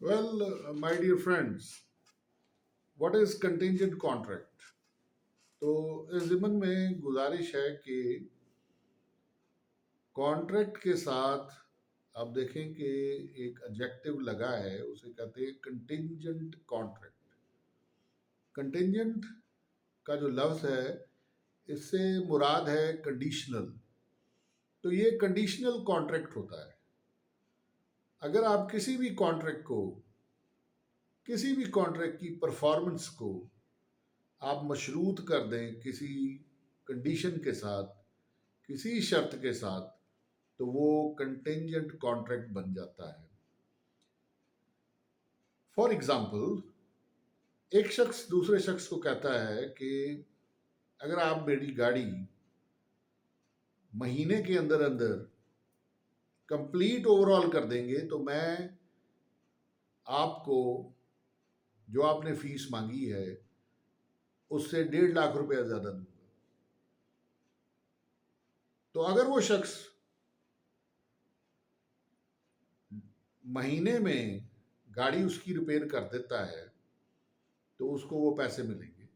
Well, my dear friends, what is contingent contract? तो इस ज़िमन में गुजारिश है कि कॉन्ट्रैक्ट के साथ आप देखें कि एक एडजेक्टिव लगा है, उसे कहते हैं कंटिंजेंट कॉन्ट्रैक्ट। कंटिंजेंट का जो लफ्ज़ है, इससे मुराद है कंडीशनल। तो ये कंडीशनल कॉन्ट्रैक्ट होता है। अगर आप किसी भी कॉन्ट्रैक्ट की परफॉर्मेंस को आप मशरूत कर दें किसी कंडीशन के साथ, किसी शर्त के साथ, तो वो कंटिंजेंट कॉन्ट्रैक्ट बन जाता है। फॉर एग्जाम्पल, एक शख्स दूसरे शख्स को कहता है कि अगर आप मेरी गाड़ी महीने के अंदर अंदर कंप्लीट ओवरऑल कर देंगे तो मैं आपको जो आपने फीस मांगी है उससे 1.5 लाख रुपया ज्यादा दूंगा। तो अगर वो शख्स महीने में गाड़ी उसकी रिपेयर कर देता है तो उसको वो पैसे मिलेंगे।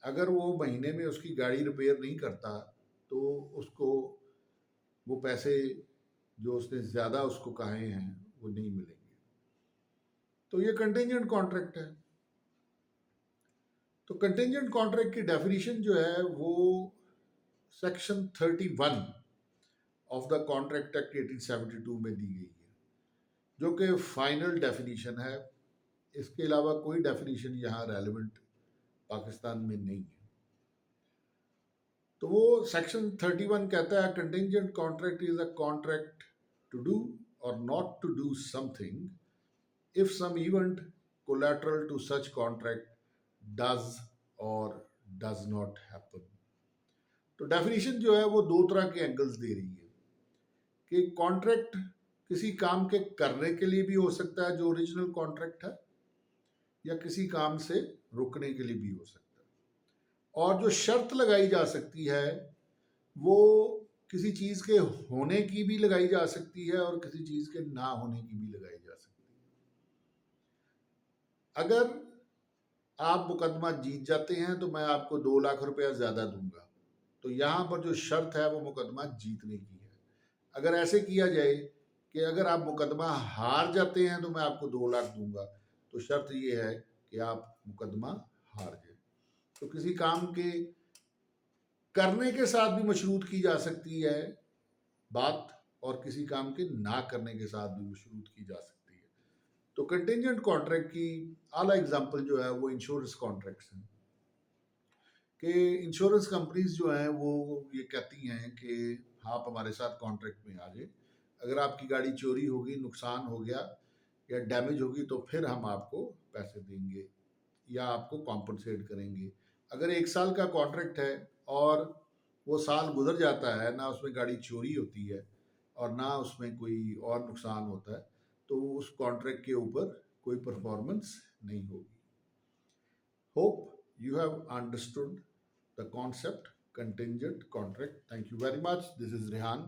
अगर वो महीने में उसकी गाड़ी रिपेयर नहीं करता तो उसको वो पैसे जो उसने ज़्यादा उसको कहे हैं वो नहीं मिलेंगे। तो ये कंटिंजेंट कॉन्ट्रैक्ट है। तो कंटिंजेंट कॉन्ट्रैक्ट की डेफिनेशन जो है वो section 31 of the contract act 1872 में दी गई है, जो कि फाइनल डेफिनेशन है। इसके अलावा कोई डेफिनेशन यहाँ रेलिवेंट पाकिस्तान में नहीं है। तो वो सेक्शन 31 कहता है contingent contract is a contract to do or not to do something if some event collateral to such contract does or does not happen। तो डेफिनेशन जो है वो दो तरह के एंगल्स दे रही है कि कॉन्ट्रैक्ट किसी काम के करने के लिए भी हो सकता है जो ओरिजिनल कॉन्ट्रैक्ट है, या किसी काम से रुकने के लिए भी हो सकता है। और जो शर्त लगाई जा सकती है वो किसी चीज के होने की भी लगाई जा सकती है और किसी चीज के ना होने की भी लगाई जा सकती है। अगर आप मुकदमा जीत जाते हैं तो मैं आपको 2 लाख रुपया ज्यादा दूंगा। तो यहां पर जो शर्त है वो मुकदमा जीतने की है। अगर ऐसे किया जाए कि अगर आप मुकदमा हार जाते हैं तो मैं आपको 2 लाख दूंगा, तो शर्त ये है कि आप मुकदमा हार जाए। तो किसी काम के करने के साथ भी मशरूत की जा सकती है बात, और किसी काम के ना करने के साथ भी मशरूत की जा सकती है। तो कंटिंजेंट कॉन्ट्रैक्ट की आला एग्जांपल जो है वो इंश्योरेंस कॉन्ट्रैक्ट्स हैं कि इंश्योरेंस कंपनीज जो हैं वो ये कहती हैं कि आप हमारे साथ कॉन्ट्रैक्ट में आ जाए। अगर आपकी गाड़ी चोरी होगी, नुकसान हो गया या डैमेज होगी तो फिर हम आपको पैसे देंगे या आपको कॉम्पनसेट करेंगे। अगर 1 साल का कॉन्ट्रैक्ट है और वो साल गुजर जाता है, ना उसमें गाड़ी चोरी होती है और ना उसमें कोई और नुकसान होता है, तो उस कॉन्ट्रैक्ट के ऊपर कोई परफॉर्मेंस नहीं होगी। Hope you have understood the concept contingent contract. Thank you very much. This is Rehan.